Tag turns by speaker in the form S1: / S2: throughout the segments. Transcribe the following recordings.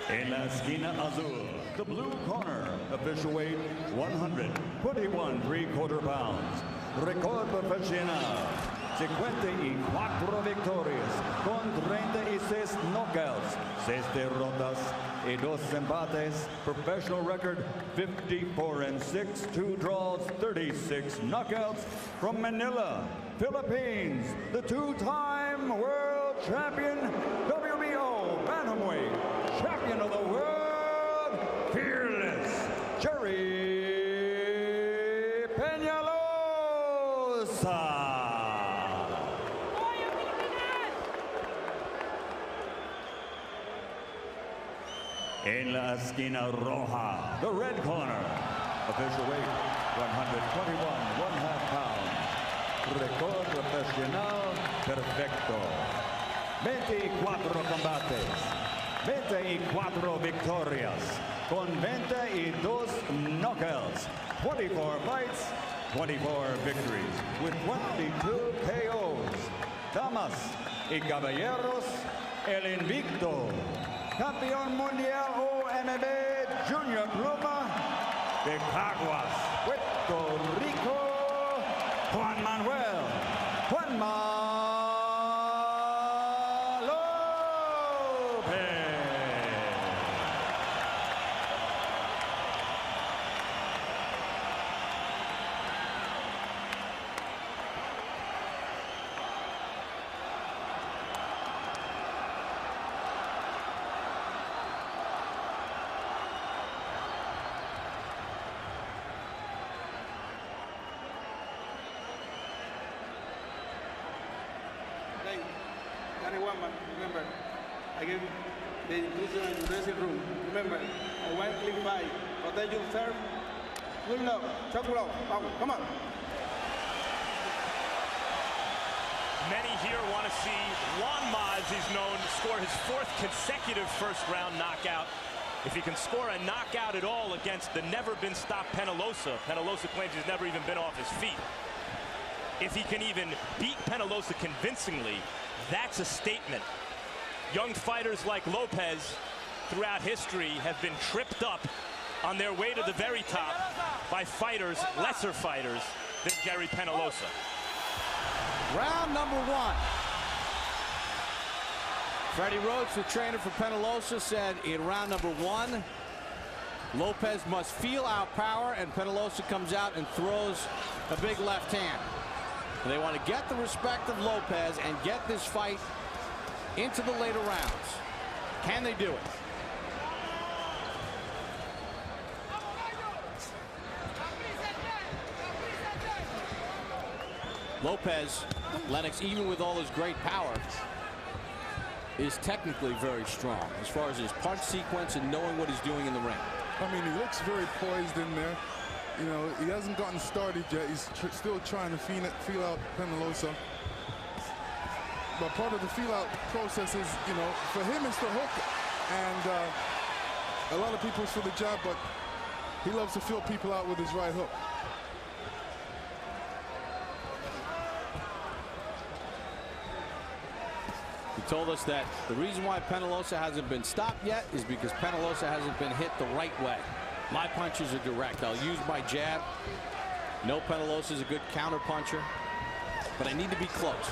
S1: En la esquina azul, the blue corner, official weight 121 3/4 pounds. Récord profesional, 54 victorias con 36 knockouts, 6 derrotas y 2 empates. Professional record 54-6, 2 draws, 36 knockouts. From Manila, Philippines, the 2-time world champion, WBO Bantamweight champion of the world, fearless Gerry Penalosa. En la esquina roja, the red corner, official weight 121 1/2 pounds. Récord profesional perfecto. 24 combates, 24 victorias, con 22 knockouts, 24 fights, 24 victories, with 22 KOs. Damas y caballeros, el invicto, campeón mundial OMB Junior Pluma de Caguas, Puerto Rico, Juan Manuel Lopez.
S2: Remember, I gave the inclusion in the dressing room. Remember, I want to click by. Protect yourself. Good luck. Chuck low. Come on.
S3: Many here want to see Juan Maz, he's known, score his 4th consecutive first-round knockout. If he can score a knockout at all against the never-been-stopped Peñalosa, Peñalosa claims he's never even been off his feet. If he can even beat Peñalosa convincingly, that's a statement. Young fighters like Lopez throughout history have been tripped up on their way to the very top by fighters, lesser fighters, than Gerry Penalosa.
S4: Round number 1. Freddie Rhodes, the trainer for Peñalosa, said in round number 1, Lopez must feel out power, and Peñalosa comes out and throws a big left hand. And they want to get the respect of Lopez and get this fight into the later rounds. Can they do it? Lopez, Lennox, even with all his great power, is technically very strong as far as his punch sequence and knowing what he's doing in the ring.
S5: I mean, he looks very poised in there. You know, he hasn't gotten started yet. He's still trying to feel out Peñalosa. But part of the feel-out process is, you know, for him it's the hook. And a lot of people it's for the jab, but he loves to feel people out with his right hook.
S4: He told us that the reason why Peñalosa hasn't been stopped yet is because Peñalosa hasn't been hit the right way. My punches are direct. I'll use my jab. No, Peñalosa is a good counter puncher, but I need to be close.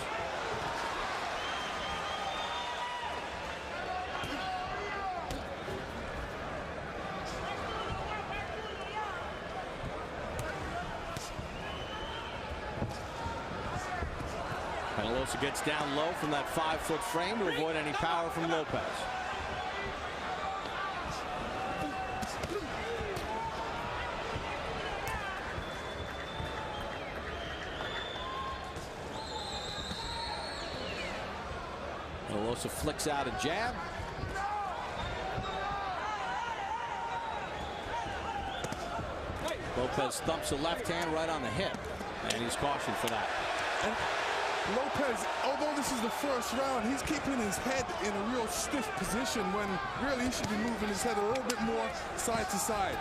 S4: Peñalosa gets down low from that 5-foot frame to avoid any power from Lopez. Peñalosa flicks out a jab. Lopez thumps a left hand right on the hip, and he's cautioned for that.
S5: And Lopez, although this is the first round, he's keeping his head in a real stiff position when really he should be moving his head a little bit more side to side.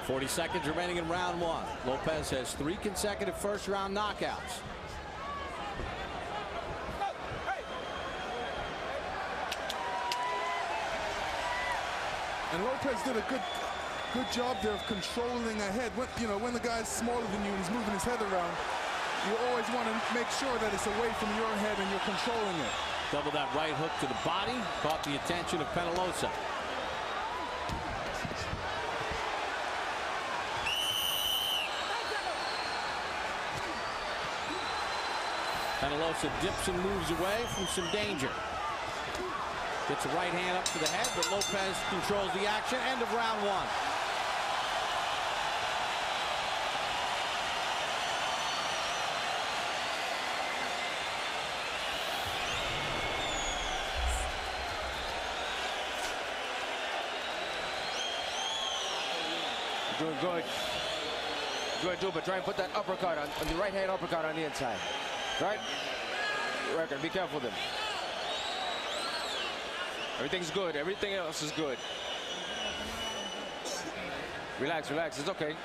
S4: 40 seconds remaining in round one. Lopez has 3 consecutive first-round knockouts.
S5: And Lopez did a good job there of controlling ahead. When the guy's smaller than you and he's moving his head around, you always want to make sure that it's away from your head and you're controlling it.
S4: Double that right hook to the body, caught the attention of Peñalosa. Peñalosa dips and moves away from some danger. Gets a right hand up to the head, but Lopez controls the action. End of round one.
S6: Doing good. Good, but try and put that uppercut on the right hand uppercut on the inside. Right? Record. Be careful with him. Everything's good. Everything else is good. Relax, relax. It's okay.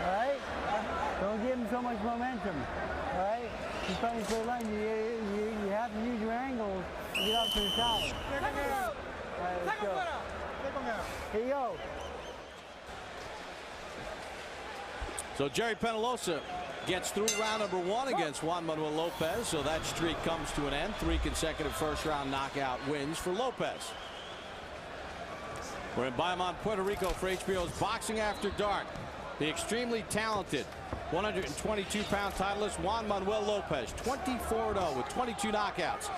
S7: All right? Don't give him so much momentum. All right? He's fighting so long. You have to use your angles to get up to the top. All right, let's go. Here you go.
S4: So Gerry Penalosa gets through round number one against Juan Manuel Lopez, so that streak comes to an end. 3 consecutive first-round knockout wins for Lopez. We're in Bayamon, Puerto Rico for HBO's Boxing After Dark. The extremely talented 122-pound titleist Juan Manuel Lopez, 24-0 with 22 knockouts,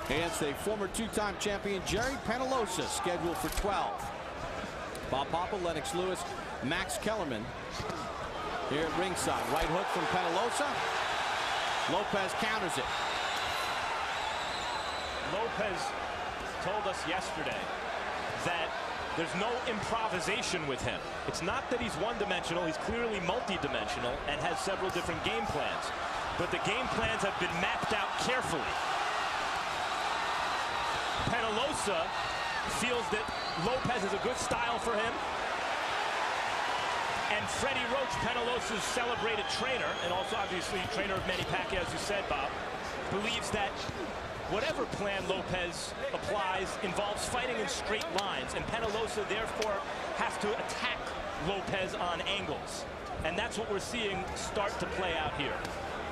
S4: against a former 2-time champion Gerry Penalosa, scheduled for 12. Bob Papa, Lennox Lewis, Max Kellerman here at ringside. Right hook from Peñalosa. Lopez counters it.
S3: Lopez told us yesterday that there's no improvisation with him. It's not that he's one-dimensional. He's clearly multi-dimensional and has several different game plans. But the game plans have been mapped out carefully. Peñalosa feels that Lopez is a good style for him. And Freddie Roach, Peñalosa's celebrated trainer, and also obviously trainer of Manny Pacquiao, as you said, Bob, believes that whatever plan Lopez applies involves fighting in straight lines, and Peñalosa therefore has to attack Lopez on angles. And that's what we're seeing start to play out here.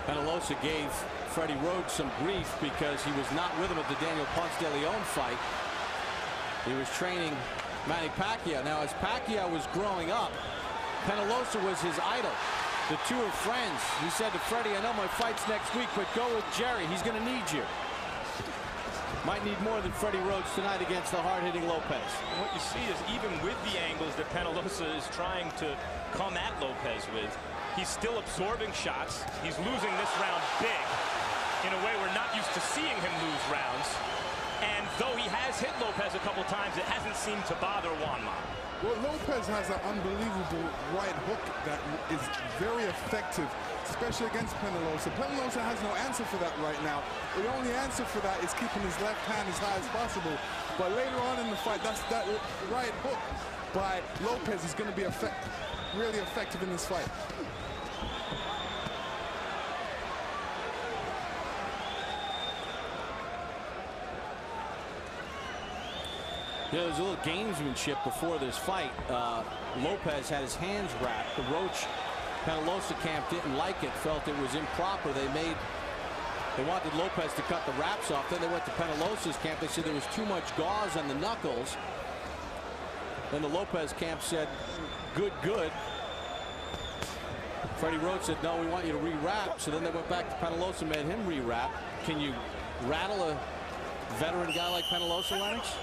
S4: Peñalosa gave Freddie Roach some grief because he was not with him at the Daniel Ponce de Leon fight. He was training Manny Pacquiao. Now, as Pacquiao was growing up, Peñalosa was his idol. The two are friends. He said to Freddie, I know my fight's next week, but go with Gerry. He's going to need you. Might need more than Freddie Roach tonight against the hard-hitting Lopez.
S3: And what you see is even with the angles that Peñalosa is trying to come at Lopez with, he's still absorbing shots. He's losing this round big in a way we're not used to seeing him lose rounds. And though he has hit Lopez a couple times, it hasn't seemed to bother Juanma.
S5: Well, Lopez has an unbelievable right hook that is very effective, especially against Peñalosa. Peñalosa has no answer for that right now. The only answer for that is keeping his left hand as high as possible. But later on in the fight, that right hook by Lopez is going to be really effective in this fight.
S4: Yeah, there's a little gamesmanship before this fight. Lopez had his hands wrapped. The Roach Peñalosa camp didn't like it, felt it was improper. They wanted Lopez to cut the wraps off. Then they went to Peñalosa's camp. They said there was too much gauze on the knuckles. Then the Lopez camp said, good, good. Freddie Roach said, no, we want you to re-wrap. So then they went back to Peñalosa, made him re-wrap. Can you rattle a veteran guy like Peñalosa, Lennox?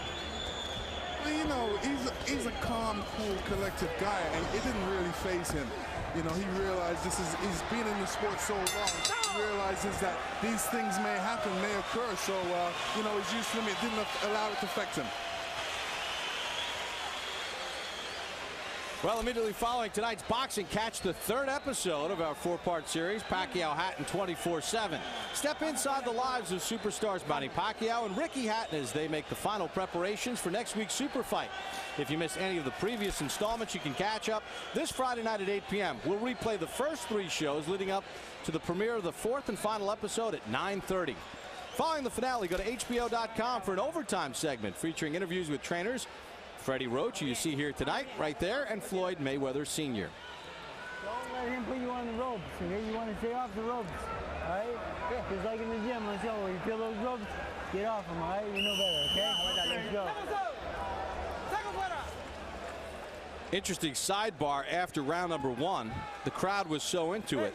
S5: You know, he's a calm, cool, collected guy, and it didn't really faze him. You know, he realized he's been in the sport so long, he realizes that these things may happen, may occur, so, you know, he's used to them. It didn't allow it to affect him.
S4: Well, immediately following tonight's boxing, catch the third episode of our four-part series, Pacquiao Hatton 24/7. Step inside the lives of superstars Manny Pacquiao and Ricky Hatton as they make the final preparations for next week's super fight. If you missed any of the previous installments, you can catch up this Friday night at 8 p.m. We'll replay the first 3 shows leading up to the premiere of the 4th and final episode at 9:30. Following the finale, go to HBO.com for an overtime segment featuring interviews with trainers Freddie Roach, who you see here tonight, right there, and Floyd Mayweather Sr.
S7: Don't let him put you on the ropes, okay? You want to stay off the ropes, all right? Just like in the gym, let's go. When you feel those ropes, get off them, all right? You know better, okay? Let's go.
S4: Interesting sidebar after round number 1. The crowd was so into it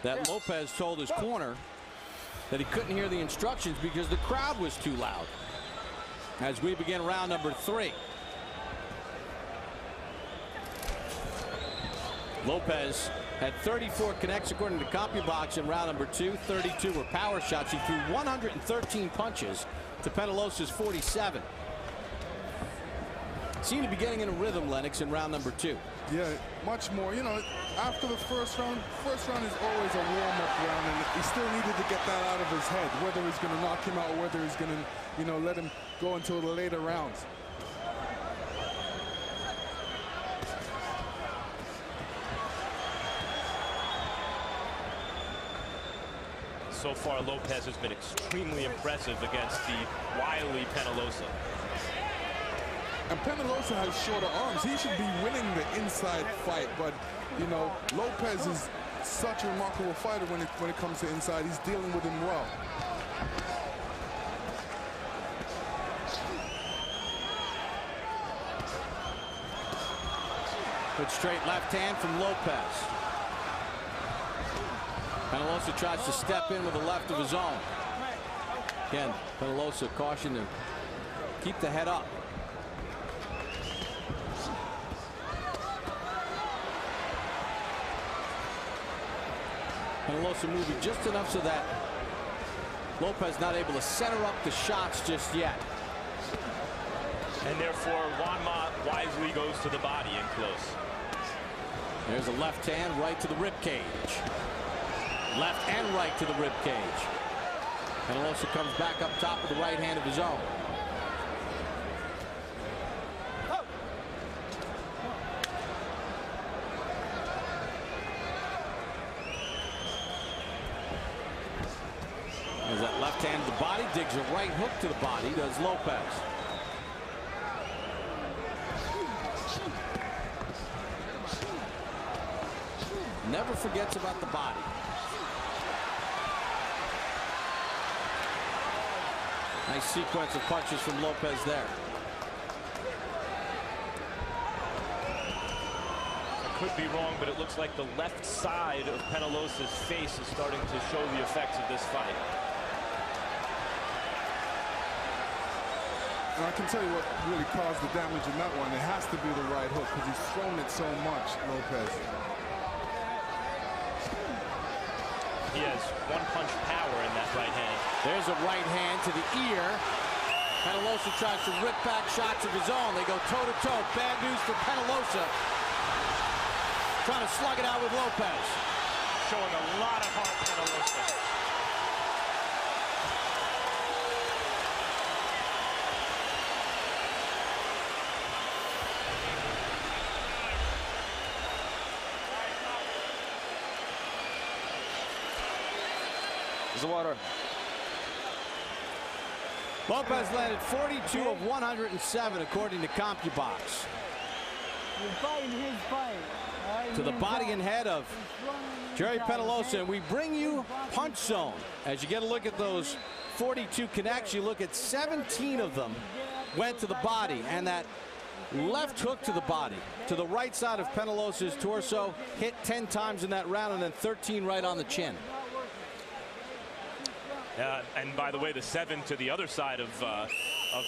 S4: that Lopez told his corner that he couldn't hear the instructions because the crowd was too loud. As we begin round number 3. Lopez had 34 connects according to CompuBox in round number 2. 32 were power shots. He threw 113 punches to Peñalosa's 47. Seemed to be getting in a rhythm, Lennox, in round number 2.
S5: Yeah, much more. You know, after the first round is always a warm-up round, and he still needed to get that out of his head, whether he's going to knock him out or whether he's going to, you know, let him go until the later rounds.
S3: So far, Lopez has been extremely impressive against the wily Peñalosa.
S5: And Peñalosa has shorter arms. He should be winning the inside fight, but you know, Lopez is such a remarkable fighter when it comes to inside. He's dealing with him well.
S4: Good straight left hand from Lopez. Peñalosa tries to step in with the left of his own. Again, Peñalosa cautioned to keep the head up. Peñalosa moving just enough so that Lopez not able to center up the shots just yet.
S3: And therefore, Juan Manuel wisely goes to the body in close.
S4: There's a left hand right to the rib cage. Left and right to the rib cage. Peñalosa comes back up top with the right hand of his own. There's that left hand to the body, digs a right hook to the body, does Lopez. Never forgets about the body. Nice sequence of punches from Lopez there.
S3: I could be wrong, but it looks like the left side of Peñalosa's face is starting to show the effects of this fight.
S5: And I can tell you what really caused the damage in that one. It has to be the right hook because he's thrown it so much, Lopez.
S3: He has one-punch power in that right hand.
S4: There's a right hand to the ear. Peñalosa tries to rip back shots of his own. They go toe-to-toe. Bad news for Peñalosa. Trying to slug it out with Lopez.
S3: Showing a lot of heart, Peñalosa.
S6: The water.
S4: Lopez landed 42 of 107 according to CompuBox.
S7: You're fighting his fight. Right?
S4: To the body and head of Gerry Penalosa, and we bring you Punch Zone. As you get a look at those 42 connects, you look at 17 of them went to the body, and that left hook to the body, to the right side of Peñalosa's torso, hit 10 times in that round, and then 13 right on the chin.
S3: And by the way, the 7 to the other side of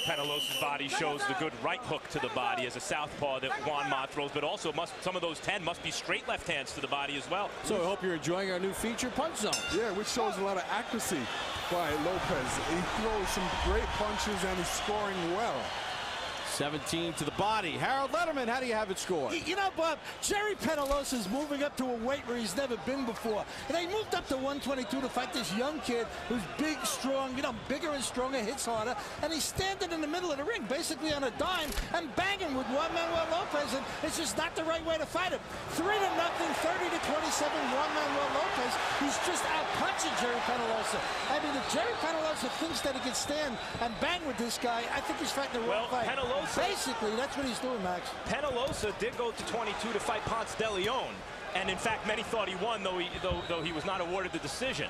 S3: Peñalosa's body shows the good right hook to the body as a southpaw that Juan Manuel throws, but also some of those 10 must be straight left hands to the body as well.
S4: So I hope you're enjoying our new feature, Punch Zone.
S5: Yeah, which shows a lot of accuracy by Lopez. He throws some great punches and he's scoring well.
S4: 17 to the body. Harold Letterman, how do you have it scored?
S8: You know, Bob, Gerry Penalosa is moving up to a weight where he's never been before. And they moved up to 122 to fight this young kid who's big, strong, you know, bigger and stronger, hits harder. And he's standing in the middle of the ring, basically on a dime, and banging with Juan Manuel Lopez. And it's just not the right way to fight him. 3-0, 30-27, Juan Manuel Lopez. He's just out-punching Gerry Penalosa. I mean, if Gerry Penalosa thinks that he can stand and bang with this guy, I think he's fighting the wrong fight. Basically, that's what he's doing, Max.
S3: Peñalosa did go to 22 to fight Ponce de Leon, and in fact, many thought he won, though he was not awarded the decision.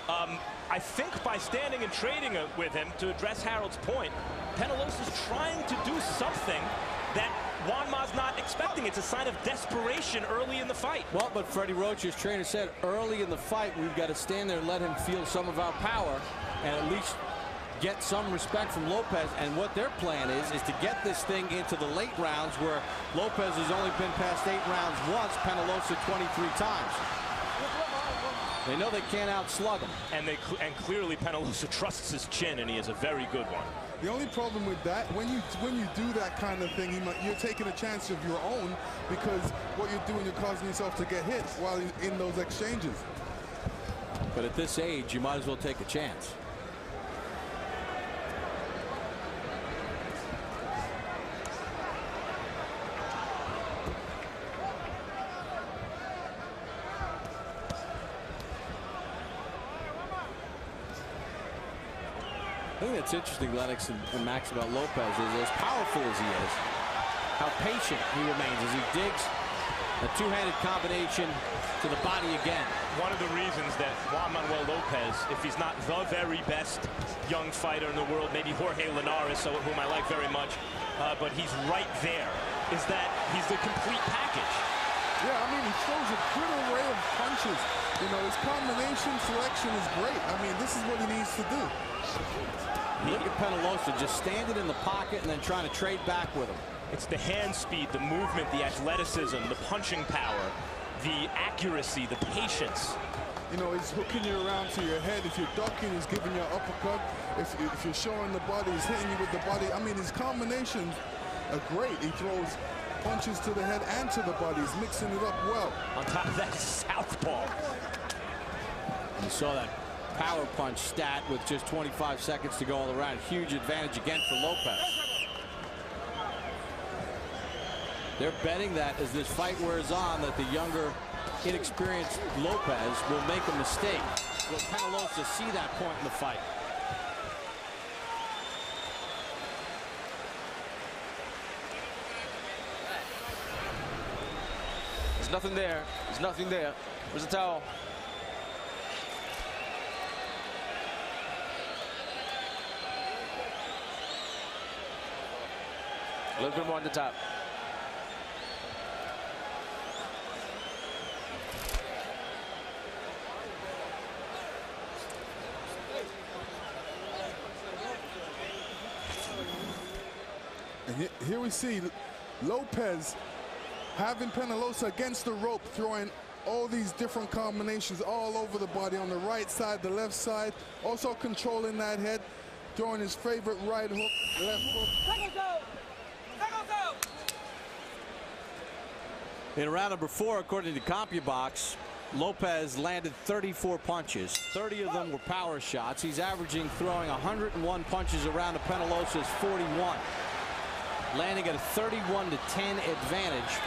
S3: I think by standing and trading with him, to address Harold's point, Peñalosa's trying to do something that Juan Ma's not expecting. It's a sign of desperation early in the fight.
S4: Well, but Freddie Roach's trainer said early in the fight, we've got to stand there and let him feel some of our power and at least get some respect from Lopez. And what their plan is to get this thing into the late rounds, where Lopez has only been past 8 rounds once, Peñalosa 23 times. They know they can't outslug him.
S3: And clearly Peñalosa trusts his chin, and he is a very good one.
S5: The only problem with that, when you do that kind of thing, you're taking a chance of your own, because what you're doing, you're causing yourself to get hit while in those exchanges.
S4: But at this age, you might as well take a chance. I think that's interesting, Lennox and Max, about Lopez is as powerful as he is, how patient he remains as he digs a two-handed combination to the body again.
S3: One of the reasons that Juan Manuel Lopez, if he's not the very best young fighter in the world, maybe Jorge Linares, whom I like very much, but he's right there, is that he's the complete package.
S5: Yeah, I mean, he throws a good array of punches. You know, his combination selection is great. I mean, this is what he needs to do.
S4: Look at Peñalosa just standing in the pocket and then trying to trade back with him.
S3: It's the hand speed, the movement, the athleticism, the punching power, the accuracy, the patience.
S5: You know, he's hooking you around to your head. If you're ducking, he's giving you an uppercut. If you're showing the body, he's hitting you with the body. I mean, his combinations are great. He throws punches to the head and to the body. He's mixing it up well.
S3: On top of that, southpaw.
S4: You saw that power punch stat with just 25 seconds to go all around. Huge advantage again for Lopez. They're betting that as this fight wears on, that the younger, inexperienced Lopez will make a mistake. Will Peñalosa see that point in the fight?
S6: There's nothing there. There's nothing there. Where's the towel? A little bit more on the top.
S5: And here we see Lopez having Peñalosa against the rope, throwing all these different combinations all over the body, on the right side, the left side, also controlling that head, throwing his favorite right hook, left hook.
S4: In round number 4, according to CompuBox, Lopez landed 34 punches. 30 of them were power shots. He's averaging throwing 101 punches around to Peñalosa's 41. Landing at a 31-10 advantage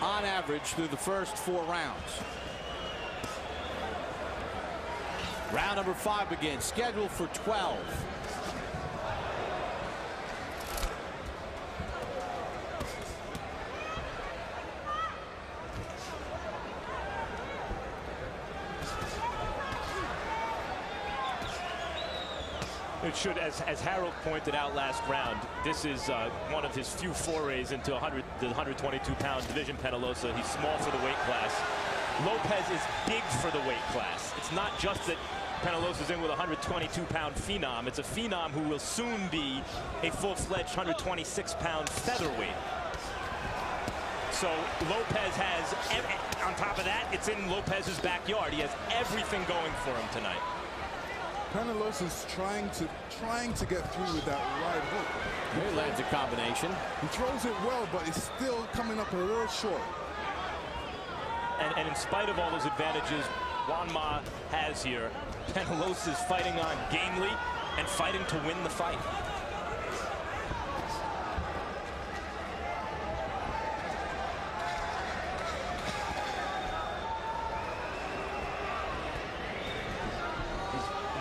S4: on average through the first 4 rounds. Round number 5 begins, scheduled for 12.
S3: It should, as Harold pointed out last round, this is one of his few forays into the 122-pound division. Peñalosa, he's small for the weight class. Lopez is big for the weight class. It's not just that Peñalosa's in with a 122-pound phenom. It's a phenom who will soon be a full-fledged 126-pound featherweight. So Lopez has, on top of that, it's in Lopez's backyard. He has everything going for him tonight.
S5: Peñalosa's trying to get through with that right hook.
S4: He lands a combination.
S5: He throws it well, but it's still coming up a little short.
S3: And in spite of all those advantages Juan Ma has here, Peñalosa's fighting on gamely and fighting to win the fight.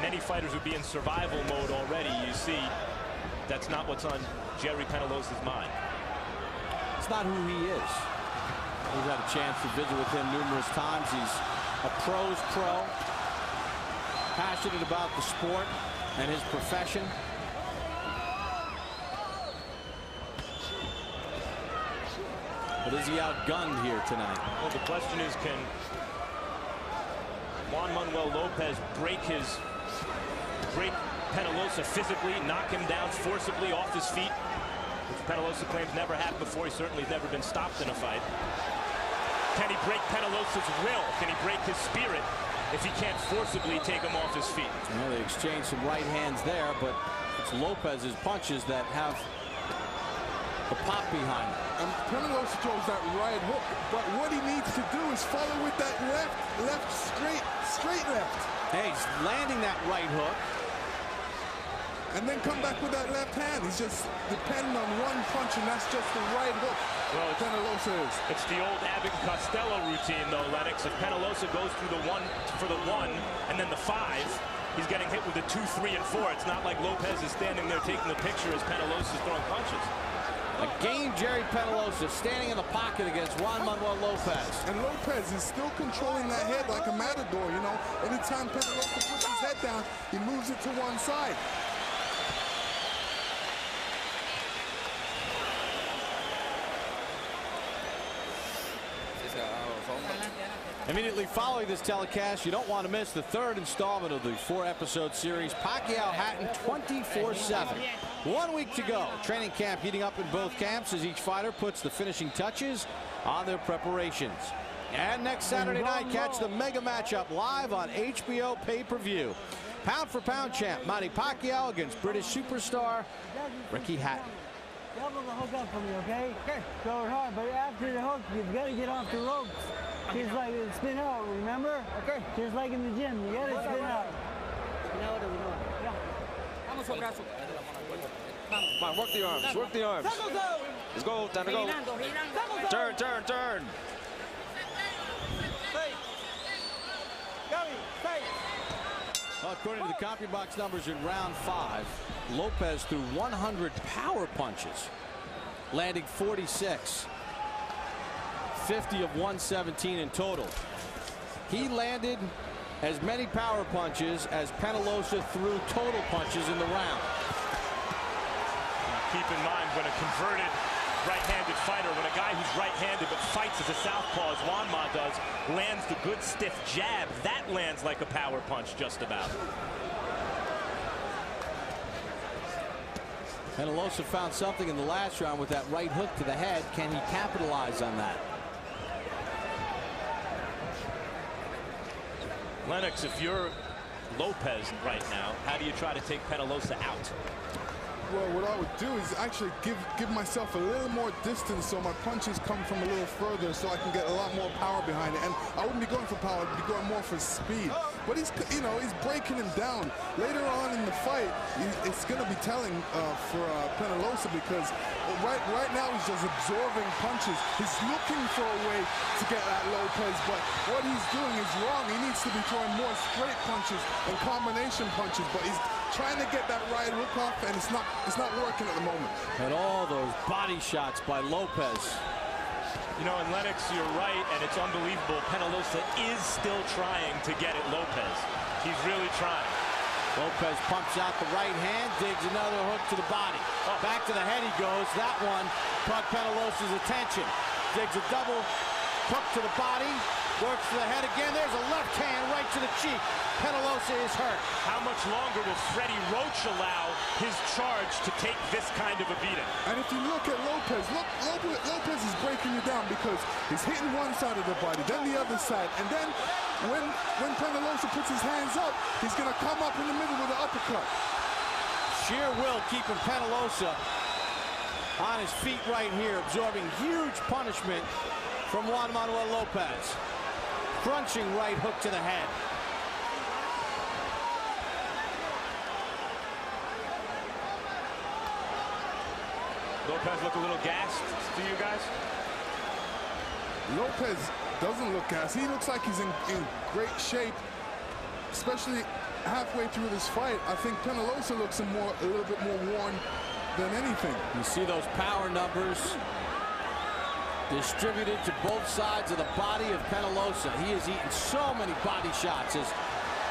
S3: Many fighters would be in survival mode already. You see, that's not what's on Gerry Penalosa's mind.
S4: It's not who he is. We've had a chance to visit with him numerous times. He's a pro's pro, passionate about the sport and his profession. But is he outgunned here tonight?
S3: Well, the question is, can Juan Manuel Lopez break Peñalosa physically, knock him down forcibly off his feet, which Peñalosa claims never happened before. He certainly has never been stopped in a fight. Can he break Peñalosa's will? Can he break his spirit if he can't forcibly take him off his feet?
S4: Well, they exchanged some right hands there, but it's Lopez's punches that have the pop behind it.
S5: And Peñalosa throws that right hook, but what he needs to do is follow with that straight left.
S4: Hey, he's landing that right hook.
S5: And then come back with that left hand. He's just depending on one punch, and that's just the right hook.
S3: Well,
S5: Peñalosa is.
S3: It's the old Abbott and Costello routine, though, Lennox. If Peñalosa goes through the one for the 1 and then the 5, he's getting hit with the 2, 3, and 4. It's not like Lopez is standing there taking the picture as Peñalosa is throwing punches.
S4: A game Gerry Penalosa standing in the pocket against Juan Manuel Lopez.
S5: And Lopez is still controlling that head like a matador, you know. Anytime Peñalosa puts his head down, he moves it to one side.
S4: Immediately following this telecast, you don't want to miss the third installment of the 4-episode series, Pacquiao Hatton 24/7. 1 week to go. Training camp heating up in both camps as each fighter puts the finishing touches on their preparations. And next Saturday night, catch the mega matchup live on HBO pay-per-view. Pound-for-pound champ Manny Pacquiao against British superstar Ricky Hatton.
S7: Double the hook up for me, okay? Okay. Throw it hard, but after the hook, you've got to get off the ropes. Just like it spin out, remember? Okay. Just like in the gym, you got to spin out.
S6: Come on, work the arms, work the arms. Let's go, time to go. Turn, turn, turn.
S4: Well, according to the CompuBox numbers in round 5, Lopez threw 100 power punches, landing 46. 50 of 117 in total. He landed as many power punches as Peñalosa threw total punches in the round.
S3: Keep in mind, when a converted right-handed fighter, when a guy who's right-handed but fights as a southpaw, as Juan Ma does, lands the good stiff jab, that lands like a power punch just about.
S4: Peñalosa found something in the last round with that right hook to the head. Can he capitalize on that?
S3: Lennox, if you're Lopez right now, how do you try to take Peñalosa out?
S5: Well, what I would do is actually give myself a little more distance so my punches come from a little further so I can get a lot more power behind it. And I wouldn't be going for power, I'd be going more for speed. But he's, you know, he's breaking him down. Later on in the fight, it's going to be telling for Peñalosa because right now he's just absorbing punches. He's looking for a way to get at Lopez, but what he's doing is wrong. He needs to be throwing more straight punches and combination punches, but he's trying to get that right hook off, and it's not working at the moment.
S4: And all those body shots by Lopez.
S3: You know, and Lennox, you're right, and it's unbelievable. Peñalosa is still trying to get at Lopez. He's really trying.
S4: Lopez pumps out the right hand, digs another hook to the body. Back to the head he goes. That one caught Peñalosa's attention. Digs a double hook to the body. Works to the head again. There's a left hand right to the cheek. Peñalosa is hurt.
S3: How much longer will Freddie Roach allow his charge to take this kind of a beating?
S5: And if you look at Lopez, Lopez is breaking you down because he's hitting one side of the body, then the other side. And then when Peñalosa puts his hands up, he's going to come up in the middle with an uppercut.
S4: Sheer will keeping Peñalosa on his feet right here, absorbing huge punishment from Juan Manuel Lopez. Crunching right hook to the head.
S3: Lopez look a little gassed to you guys?
S5: Lopez doesn't look gassed. He looks like he's in great shape, especially halfway through this fight. I think Peñalosa looks a little bit more worn than anything.
S4: You see those power numbers distributed to both sides of the body of Peñalosa. He has eaten so many body shots as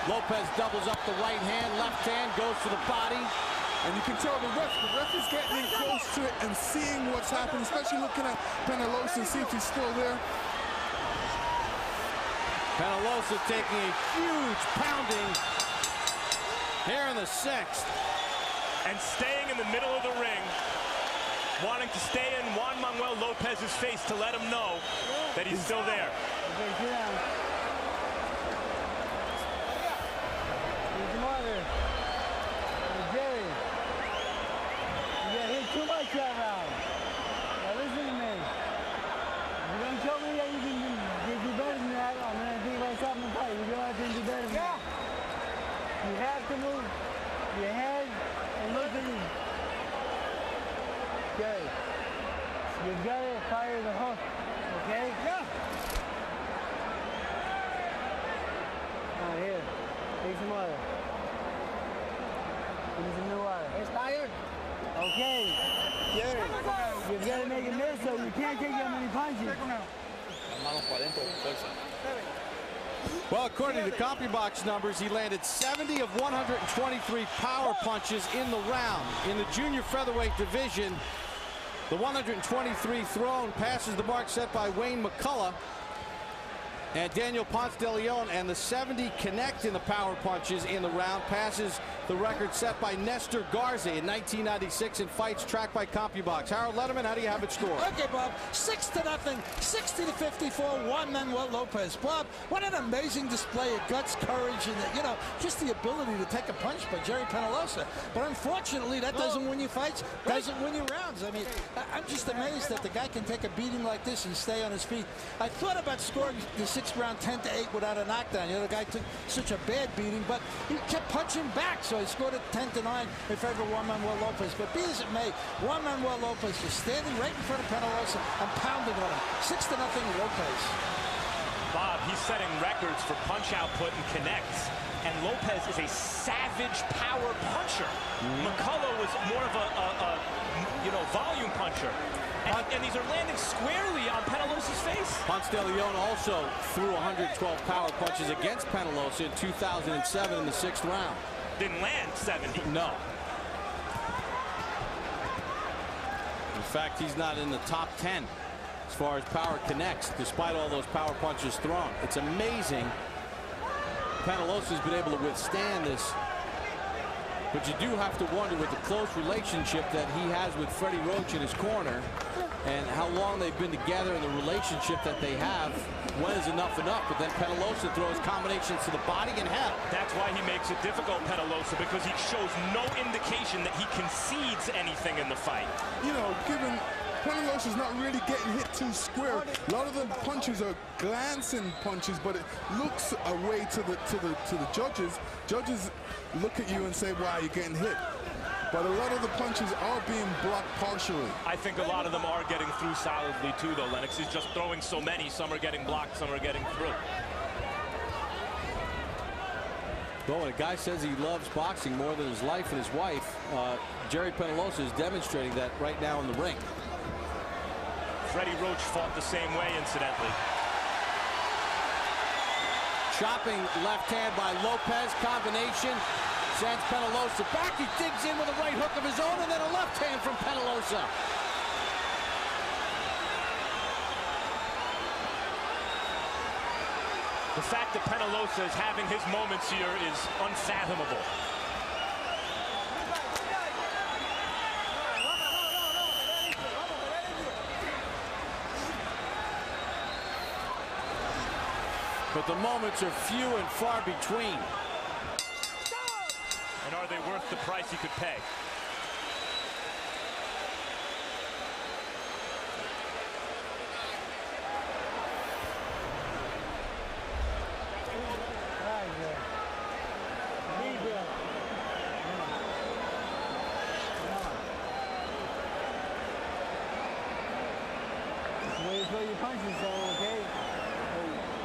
S4: Lopez doubles up the right hand, left hand goes to the body.
S5: And you can tell the ref is getting in close to it and seeing what's happening, especially looking at Peñalosa and see if he's still there.
S4: Peñalosa taking a huge pounding here in the 6th.
S3: And staying in the middle of the ring, wanting to stay in Juan Manuel Lopez's face to let him know that he's still there.
S7: Okay, sit down. What's the matter? Gerry, you got hit too much that round. Now listen to me. If you're going to show me that you can do better than that, I'm going to think about something to fight. You're going to have to do better than that. You have to move your head and look at you. Gerry, you've got to fire the hook, okay? Yeah. All right, here. Take some water. Give me some new water. It's tired. Okay. Gerry, you've got to make it miss, so you can't take that many punches.
S4: Well, according to CompuBox numbers, he landed 70 of 123 power punches in the round. In the junior featherweight division, the 123 thrown passes the mark set by Wayne McCullough and Daniel Ponce de Leon, and the 70 connect in the power punches in the round passes the record set by Nestor Garza in 1996 in fights tracked by CompuBox. Harold Letterman, how do you have it scored?
S8: Okay, Bob, 6-0, 60-54, Juan Manuel Lopez. Bob, what an amazing display of guts, courage, and you know, just the ability to take a punch by Gerry Penalosa. But unfortunately, that doesn't win you fights, doesn't win you rounds. I mean, I'm just amazed that the guy can take a beating like this and stay on his feet. I thought about scoring the 6th round 10-8 without a knockdown. You know, the guy took such a bad beating, but he kept punching back, so he scored it 10-9 in favor of Juan Manuel Lopez. But be as it may, Juan Manuel Lopez is standing right in front of Peñalosa and pounding on him. 6-0 Lopez.
S3: Bob, he's setting records for punch output and connects, and Lopez is a savage power puncher. McCullough was more of a volume puncher. And these are landing squarely on Peñalosa's face.
S4: Ponce de Leon also threw 112 power punches against Peñalosa in 2007 in the 6th round.
S3: Didn't land 70.
S4: No. In fact, he's not in the top 10 as far as power connects, despite all those power punches thrown. It's amazing Peñalosa's been able to withstand this. But you do have to wonder, with the close relationship that he has with Freddie Roach in his corner and how long they've been together and the relationship that they have, when is enough enough? But then Peñalosa throws combinations to the body and head.
S3: That's why he makes it difficult, Peñalosa, because he shows no indication that he concedes anything in the fight.
S5: You know, given Peñalosa's not really getting hit too square. A lot of the punches are glancing punches, but it looks away to the judges. Judges look at you and say, "Wow, you're getting hit." But a lot of the punches are being blocked partially.
S3: I think a lot of them are getting through solidly too, though. Lennox is just throwing so many. Some are getting blocked, some are getting through.
S4: Well, when a guy says he loves boxing more than his life and his wife, Gerry Penalosa is demonstrating that right now in the ring.
S3: Freddie Roach fought the same way, incidentally.
S4: Chopping left hand by Lopez, combination. Sends Peñalosa back. He digs in with a right hook of his own, and then a left hand from Peñalosa.
S3: The fact that Peñalosa is having his moments here is unfathomable.
S4: But the moments are few and far between.
S3: And are they worth the price he could pay?
S7: Way to throw your punches, so okay.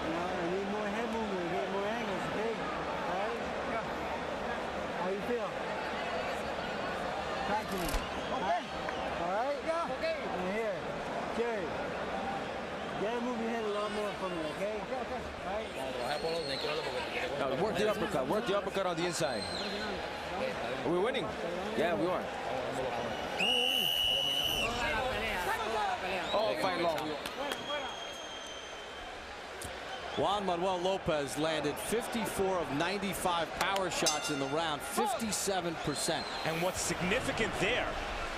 S7: I need more head movement, get more angles, okay? All right? Yeah. How you feel? Talk to me. Okay. All right? Yeah. Okay. And here, Gerry. You gotta move your head a lot more for me, okay? Okay. All right?
S6: Now, work the uppercut. Work the uppercut on the inside. Are we winning? Yeah, we are. Oh, fight long.
S4: Juan Manuel Lopez landed 54 of 95 power shots in the round, 57%.
S3: And what's significant there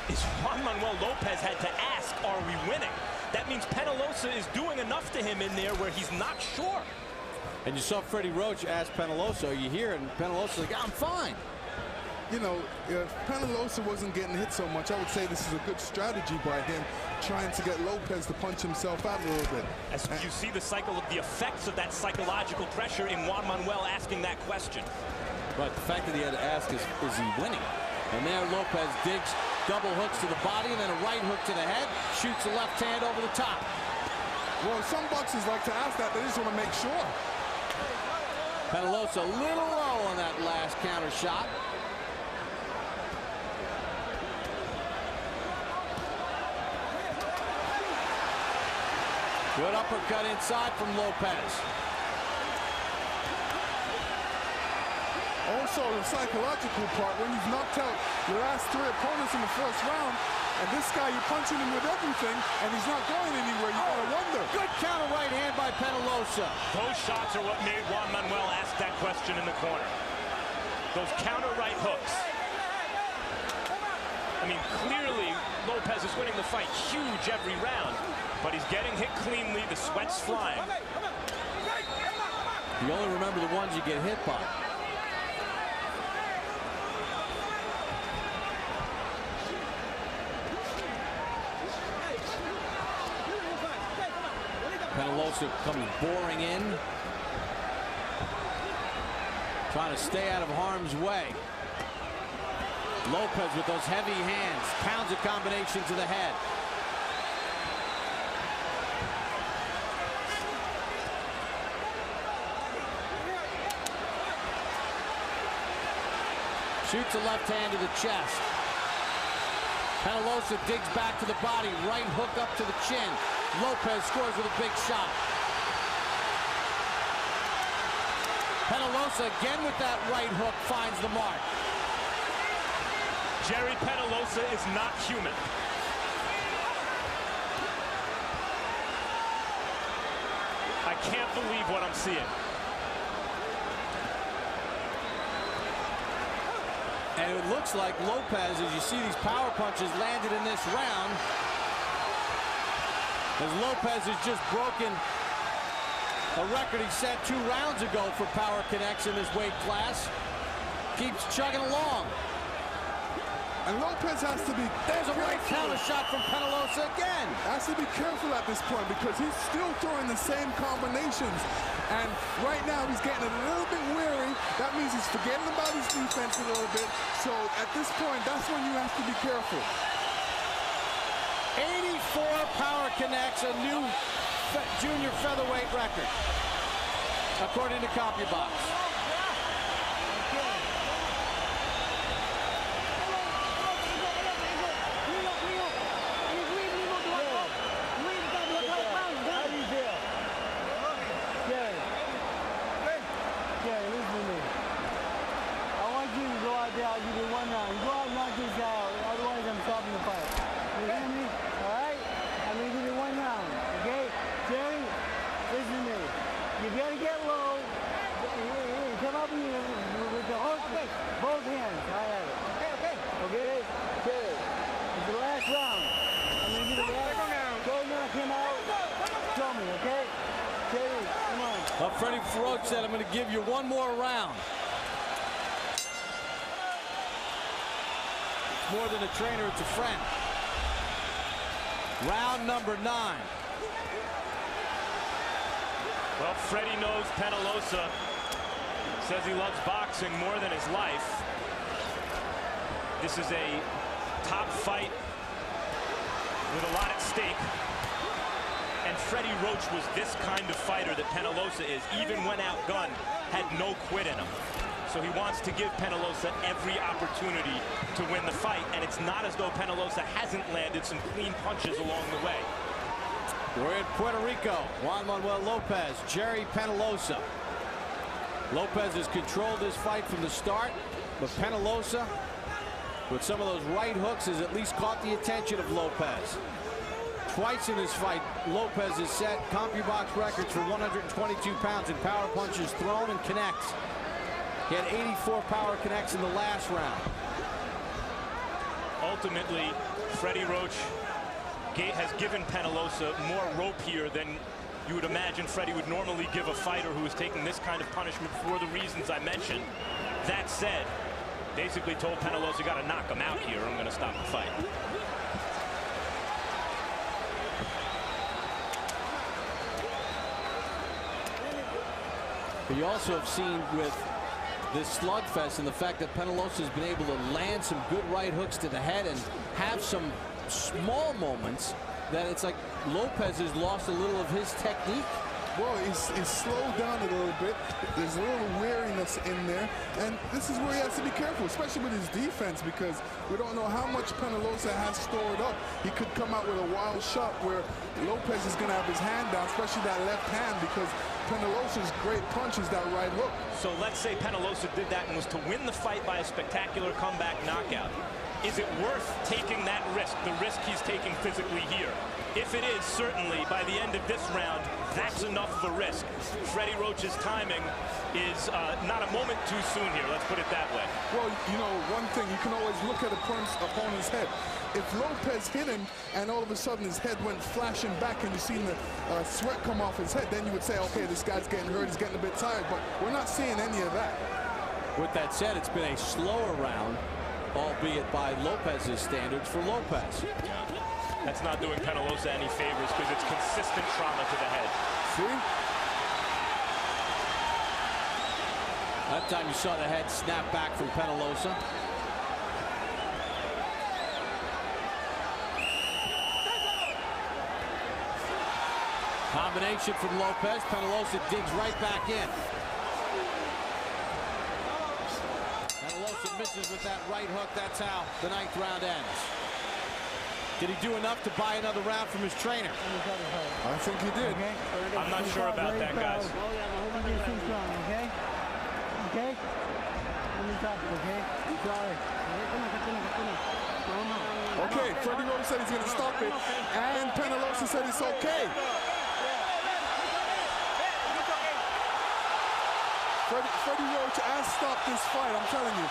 S3: is Juan Manuel Lopez had to ask, are we winning? That means Peñalosa is doing enough to him in there where he's not sure.
S4: And you saw Freddie Roach ask Peñalosa, are you here? And Peñalosa's like, I'm fine.
S5: You know, if Peñalosa wasn't getting hit so much, I would say this is a good strategy by him, trying to get Lopez to punch himself out a little bit.
S3: As you see the effects of that psychological pressure in Juan Manuel asking that question.
S4: But the fact that he had to ask is he winning? And there Lopez digs double hooks to the body and then a right hook to the head, shoots a left hand over the top.
S5: Well, some boxers like to ask that. They just want to make sure.
S4: Peñalosa a little low on that last counter shot. Good uppercut inside from Lopez.
S5: Also, the psychological part, when you've knocked out your last 3 opponents in the first round, and this guy, you're punching him with everything, and he's not going anywhere. You gotta wonder.
S4: Good counter right hand by Peñalosa.
S3: Those shots are what made Juan Manuel ask that question in the corner. Those counter right hooks. I mean, clearly, Lopez is winning the fight huge every round, but he's getting hit cleanly, the sweat's flying.
S4: You only remember the ones you get hit by. Peñalosa comes boring in, trying to stay out of harm's way. Lopez with those heavy hands, pounds a combination to the head. Shoots a left hand to the chest. Peñalosa digs back to the body, right hook up to the chin. Lopez scores with a big shot. Peñalosa again with that right hook finds the mark.
S3: Gerry Penalosa is not human. I can't believe what I'm seeing.
S4: And it looks like Lopez, as you see these power punches landed in this round, as Lopez has just broken a record he set 2 rounds ago for power connects in this weight class. Keeps chugging along.
S5: And Lopez has to be
S4: There's a right counter shot from Peñalosa again.
S5: Has to be careful at this point because he's still throwing the same combinations. And right now he's getting a little bit weary. That means he's forgetting about his defense a little bit. So at this point, that's when you have to be careful.
S4: 84 power connects, a new junior featherweight record, according to CompuBox.
S7: I'll give you 1 round. You go out and knock this guy out, otherwise I'm stopping the fight. You hear me? All right? I'm going to give you 1 round, okay? Gerry, listen to me. You got to get low.
S4: Roach said, I'm going to give you one more round. It's more than a trainer, it's a friend. Round number 9.
S3: Well, Freddie knows Peñalosa says he loves boxing more than his life. This is a top fight with a lot at stake. And Freddie Roach was this kind of fighter that Peñalosa is. Even when outgunned, had no quit in him. So he wants to give Peñalosa every opportunity to win the fight. And it's not as though Peñalosa hasn't landed some clean punches along the way.
S4: We're in Puerto Rico. Juan Manuel Lopez, Gerry Penalosa. Lopez has controlled this fight from the start, but Peñalosa, with some of those right hooks, has at least caught the attention of Lopez. Twice in this fight, Lopez has set CompuBox records for 122 pounds in power punches thrown and connects. He had 84 power connects in the last round.
S3: Ultimately, Freddie Roach has given Peñalosa more rope here than you would imagine Freddie would normally give a fighter who is taking this kind of punishment for the reasons I mentioned. That said, basically told Peñalosa, you got to knock him out here. I'm going to stop the fight.
S4: But you also have seen with this slugfest and the fact that Peñalosa has been able to land some good right hooks to the head and have some small moments that it's like Lopez has lost a little of his technique.
S5: Well, he's slowed down a little bit. There's a little weariness in there. And this is where he has to be careful, especially with his defense, because we don't know how much Peñalosa has stored up. He could come out with a wild shot where Lopez is going to have his hand down, especially that left hand, because Peñalosa's great punch is that right hook.
S3: So let's say Peñalosa did that and was to win the fight by a spectacular comeback knockout. Is it worth taking that risk, the risk he's taking physically here? If it is, certainly, by the end of this round, that's enough of a risk. Freddie Roach's timing is not a moment too soon here, let's put it that way.
S5: Well, you know, one thing, you can always look at opponent's head. If Lopez hit him and all of a sudden his head went flashing back and you seen the sweat come off his head, then you would say, okay, this guy's getting hurt, he's getting a bit tired, but we're not seeing any of that.
S4: With that said, it's been a slower round, albeit by Lopez's standards for Lopez.
S3: That's not doing Peñalosa any favors because it's consistent trauma to the head.
S5: See?
S4: That time you saw the head snap back from Peñalosa. Combination from Lopez. Peñalosa digs right back in. Peñalosa misses with that right hook. That's how the 9th round ends. Did he do enough to buy another round from his trainer?
S5: I think he did.
S7: Okay.
S3: I'm not sure about that, guys.
S7: Okay? Okay? Let me talk, okay? Sorry.
S5: Okay, Freddie Roach said he's going to stop it, and Peñalosa said it's okay. Freddie Roach has stopped this fight, I'm telling you.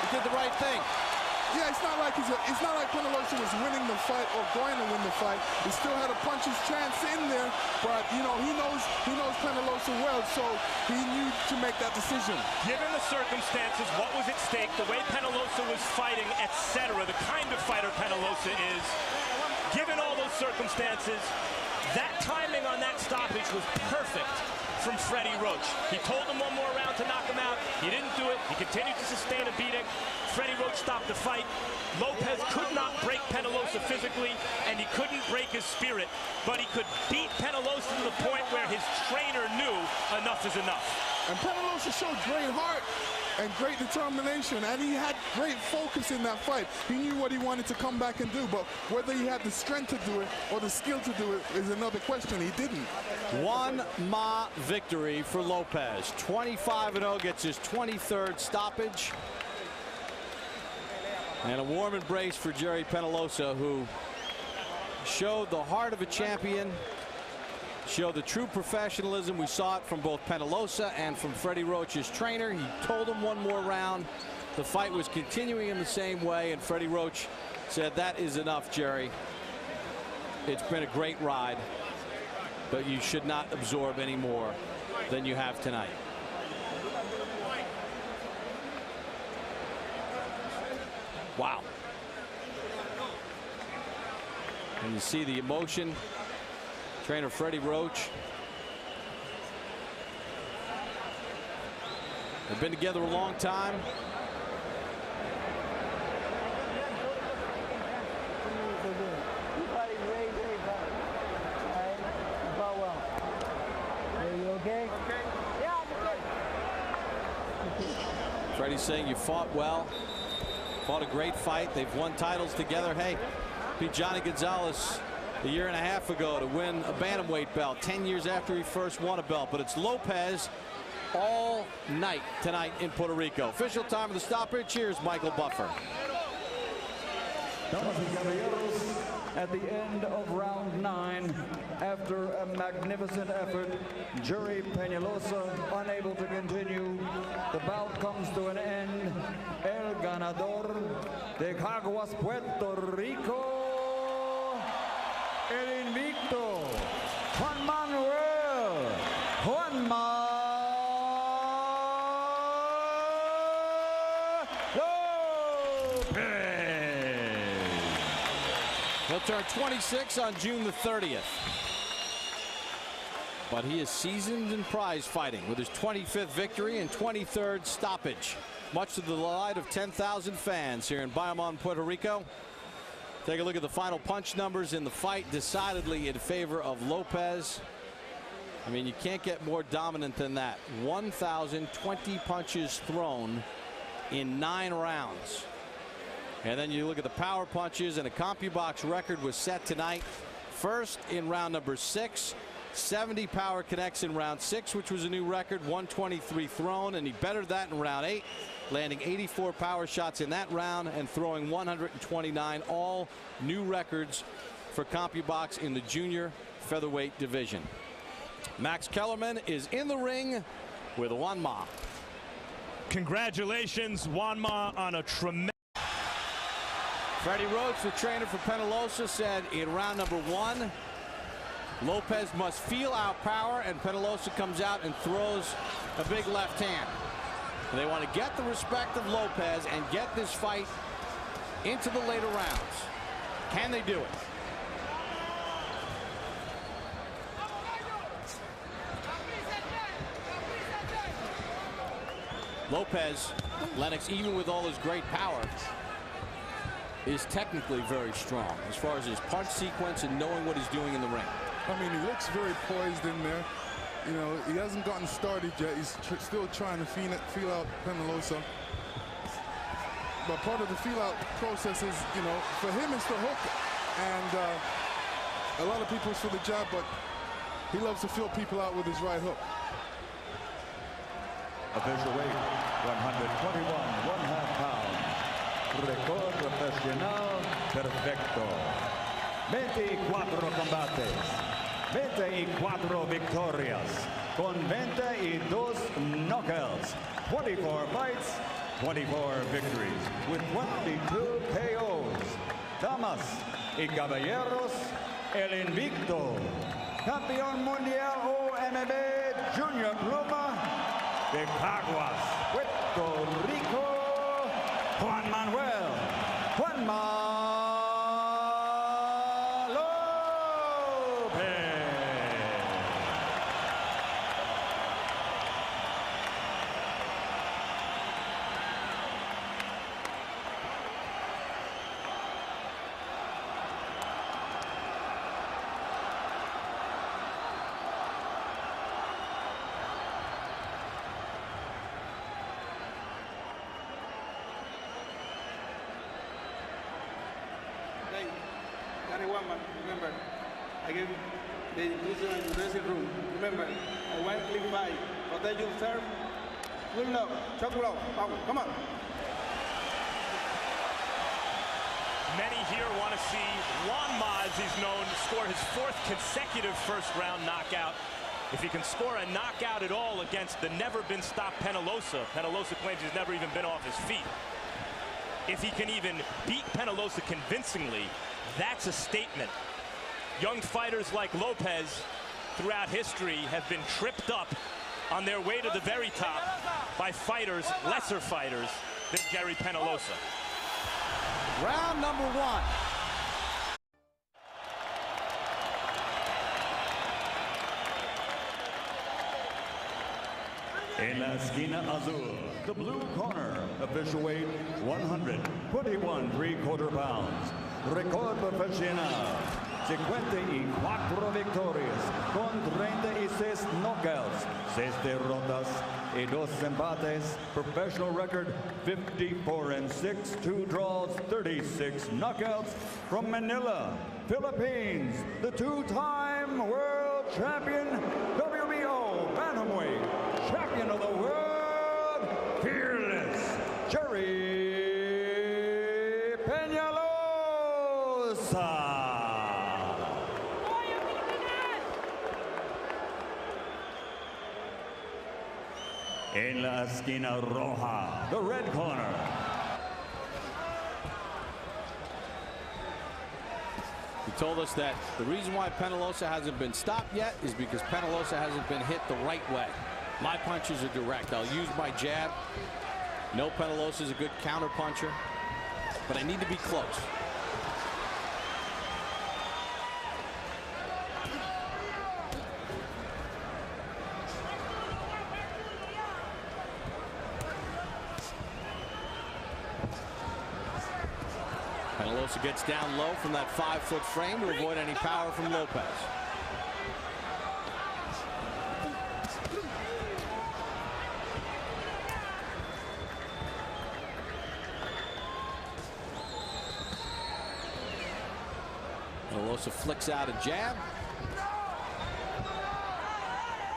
S4: He did the right thing.
S5: Yeah, it's not like Peñalosa was winning the fight or going to win the fight. He still had a puncher's chance in there, but you know he knows Peñalosa well, so he knew to make that decision.
S3: Given the circumstances, what was at stake, the way Peñalosa was fighting, etc., the kind of fighter Peñalosa is, given all those circumstances, that timing on that stoppage was perfect from Freddie Roach. He told him one more round to knock him out. He didn't do it. He continued to sustain a beating. Freddie Roach stopped the fight. Lopez could not break Peñalosa physically, and he couldn't break his spirit, but he could beat Peñalosa to the point where his trainer knew enough is enough.
S5: And Peñalosa showed great heart and great determination, and he had great focus in that fight. He knew what he wanted to come back and do, but whether he had the strength to do it or the skill to do it is another question. He didn't.
S4: 1-ma victory for Lopez. 25-0, gets his 23rd stoppage. And a warm embrace for Gerry Penalosa, who showed the heart of a champion, showed the true professionalism. We saw it from both Peñalosa and from Freddie Roach's trainer. He told him one more round. The fight was continuing in the same way, and Freddie Roach said, that is enough, Gerry. It's been a great ride. but you should not absorb any more than you have tonight. Wow. And you see the emotion. Trainer Freddie Roach. They've been together a long time.
S7: Okay? Yeah, I'm okay.
S4: Freddie's saying you fought well. Fought a great fight. They've won titles together. Hey, beat Johnny Gonzalez a year and a half ago to win a bantamweight belt 10 years after he first won a belt. But it's Lopez all night tonight in Puerto Rico. Official time of the stopper. Cheers, Michael Buffer.
S1: Damas y caballeros, at the end of round 9, after a magnificent effort, Gerry Penalosa unable to continue. The bout comes to an end. El ganador de Caguas, Puerto Rico, el invicto, Juan Manuel Lopez.
S4: He'll turn 26 on June the 30th. But he is seasoned in prize fighting with his 25th victory and 23rd stoppage. Much to the delight of 10,000 fans here in Bayamon, Puerto Rico. Take a look at the final punch numbers in the fight, decidedly in favor of Lopez. I mean, you can't get more dominant than that. 1,020 punches thrown in 9 rounds. And then you look at the power punches, and a CompuBox record was set tonight. First in round number 6, 70 power connects in round 6, which was a new record, 123 thrown, and he bettered that in round 8, landing 84 power shots in that round and throwing 129, all new records for CompuBox in the junior featherweight division. Max Kellerman is in the ring with Juan Ma.
S3: Congratulations, Juan Ma, on a tremendous.
S4: Freddie Roach, the trainer for Peñalosa, said in round number 1, Lopez must feel out power, and Peñalosa comes out and throws a big left hand. And they want to get the respect of Lopez and get this fight into the later rounds. Can they do it? Lopez, Lennox, even with all his great power, is technically very strong as far as his punch sequence and knowing what he's doing in the ring.
S5: I mean, he looks very poised in there. You know, he hasn't gotten started yet. He's still trying to feel out Peñalosa. But part of the feel out process is, you know, for him it's the hook. And a lot of people it's for the jab, but he loves to feel people out with his right hook.
S1: Official weight, 121, 1/2 pounds. Récord profesional perfecto. 24 combates, 24 victorias, con 22 knockouts, 24 fights, 24 victories, with 22 KOs. Damas y caballeros, el invicto, campeón mundial OMB Junior Pluma de Caguas, Puerto Rico, Juan Manuel Lopez.
S2: Remember, I gave the inclusion in the dressing room. Remember, a one-click fight. Protect yourself. Good luck. Chop it off. Come on.
S3: Many here want to see Juan Ma, as he's known, score his 4th consecutive first-round knockout. If he can score a knockout at all against the never-been-stopped Peñalosa. Peñalosa claims he's never even been off his feet. If he can even beat Peñalosa convincingly, that's a statement. Young fighters like Lopez throughout history have been tripped up on their way to the very top by fighters, lesser fighters, than Gerry Penalosa.
S4: Round number 1.
S1: En la esquina azul, the blue corner, official weight 121 3/4 pounds. Record profesional, 54 victorias con 36 knockouts, 6 derrotas y 2 empates. Professional record 54-6, 2 draws, 36 knockouts. From Manila, Philippines, the 2-time world champion, WBO Bantamweight champion of the world, fearless Gerry Penalosa. En la esquina roja, the red corner.
S4: He told us that the reason why Peñalosa hasn't been stopped yet is because Peñalosa hasn't been hit the right way. My punches are direct. I'll use my jab. No, Peñalosa is a good counter puncher, but I need to be close. Peñalosa gets down low from that 5-foot frame to avoid any power from Lopez. Peñalosa flicks out a jab.